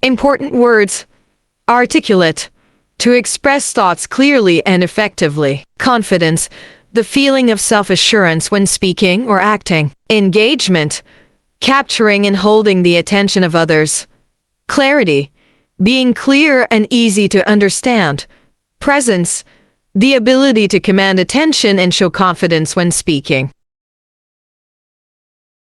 Important words. Articulate. To express thoughts clearly and effectively. Confidence. The feeling of self-assurance when speaking or acting. Engagement. Capturing and holding the attention of others. Clarity. Being clear and easy to understand. Presence. The ability to command attention and show confidence when speaking.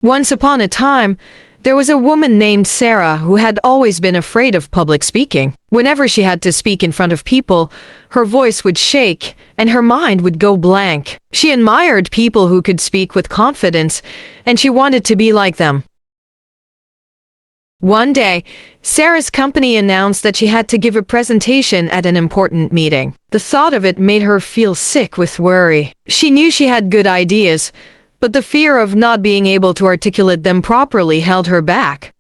Once upon a time, there was a woman named Sarah who had always been afraid of public speaking. Whenever she had to speak in front of people, her voice would shake and her mind would go blank. She admired people who could speak with confidence, and she wanted to be like them. One day, Sarah's company announced that she had to give a presentation at an important meeting. The thought of it made her feel sick with worry. She knew she had good ideas, but the fear of not being able to articulate them properly held her back.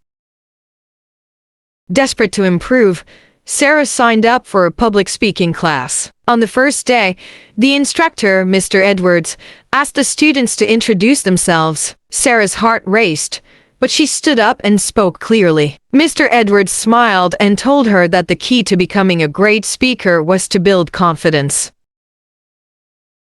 Desperate to improve, Sarah signed up for a public speaking class. On the first day, the instructor, Mr. Edwards, asked the students to introduce themselves. Sarah's heart raced, but she stood up and spoke clearly. Mr. Edwards smiled and told her that the key to becoming a great speaker was to build confidence.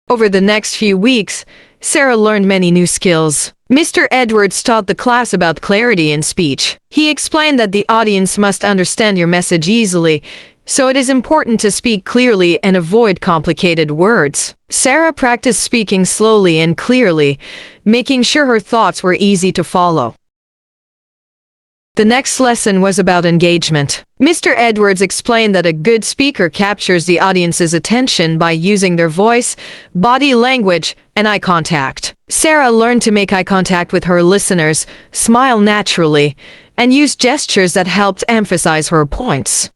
Over the next few weeks, Sarah learned many new skills. Mr. Edwards taught the class about clarity in speech. He explained that the audience must understand your message easily, so it is important to speak clearly and avoid complicated words. Sarah practiced speaking slowly and clearly, making sure her thoughts were easy to follow. The next lesson was about engagement. Mr. Edwards explained that a good speaker captures the audience's attention by using their voice, body language, and eye contact. Sarah learned to make eye contact with her listeners, smile naturally, and use gestures that helped emphasize her points.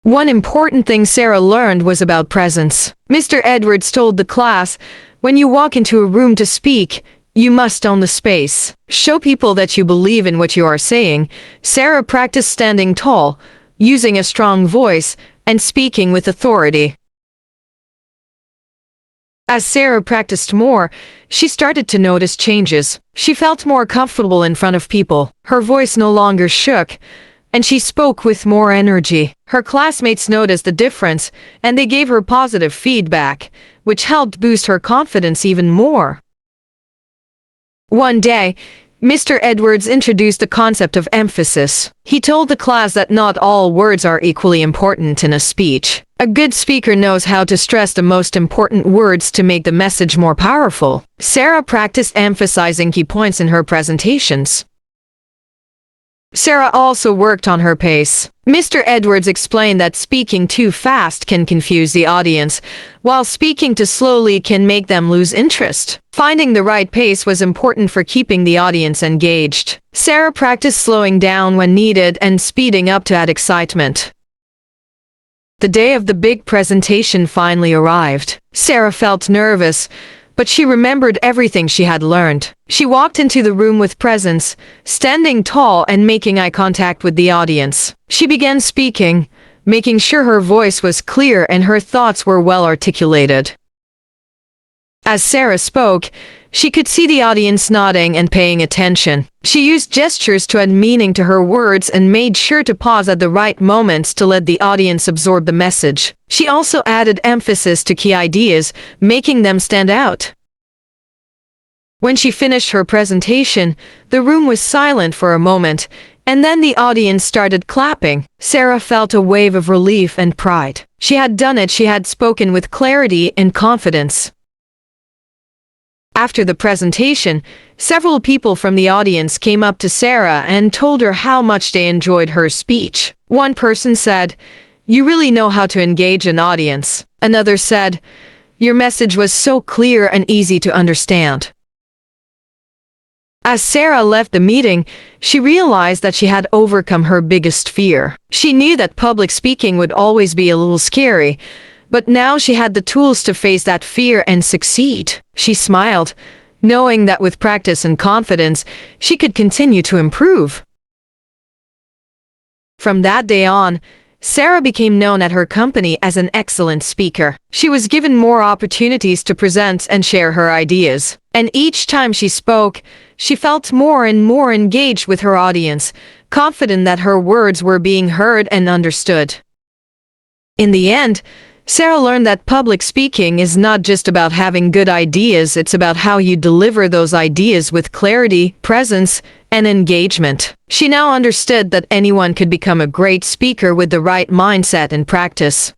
One important thing Sarah learned was about presence. Mr. Edwards told the class, "When you walk into a room to speak, you must own the space. Show people that you believe in what you are saying." Sarah practiced standing tall, using a strong voice, and speaking with authority. As Sarah practiced more, she started to notice changes. She felt more comfortable in front of people. Her voice no longer shook, and she spoke with more energy. Her classmates noticed the difference, and they gave her positive feedback, which helped boost her confidence even more. One day, Mr. Edwards introduced the concept of emphasis. He told the class that not all words are equally important in a speech. A good speaker knows how to stress the most important words to make the message more powerful. Sarah practiced emphasizing key points in her presentations. Sarah also worked on her pace. Mr. Edwards explained that speaking too fast can confuse the audience, while speaking too slowly can make them lose interest. Finding the right pace was important for keeping the audience engaged. Sarah practiced slowing down when needed and speeding up to add excitement. The day of the big presentation finally arrived. Sarah felt nervous, but she remembered everything she had learned. She walked into the room with presence, standing tall and making eye contact with the audience. She began speaking, making sure her voice was clear and her thoughts were well articulated. As Sarah spoke, she could see the audience nodding and paying attention. She used gestures to add meaning to her words and made sure to pause at the right moments to let the audience absorb the message. She also added emphasis to key ideas, making them stand out. When she finished her presentation, the room was silent for a moment, and then the audience started clapping. Sarah felt a wave of relief and pride. She had done it. She had spoken with clarity and confidence. After the presentation, several people from the audience came up to Sarah and told her how much they enjoyed her speech. One person said, "You really know how to engage an audience." Another said, "Your message was so clear and easy to understand." As Sarah left the meeting, she realized that she had overcome her biggest fear. She knew that public speaking would always be a little scary, but now she had the tools to face that fear and succeed. She smiled, knowing that with practice and confidence, she could continue to improve. From that day on, Sarah became known at her company as an excellent speaker. She was given more opportunities to present and share her ideas. And each time she spoke, she felt more and more engaged with her audience, confident that her words were being heard and understood. In the end, Sarah learned that public speaking is not just about having good ideas, it's about how you deliver those ideas with clarity, presence, and engagement. She now understood that anyone could become a great speaker with the right mindset and practice.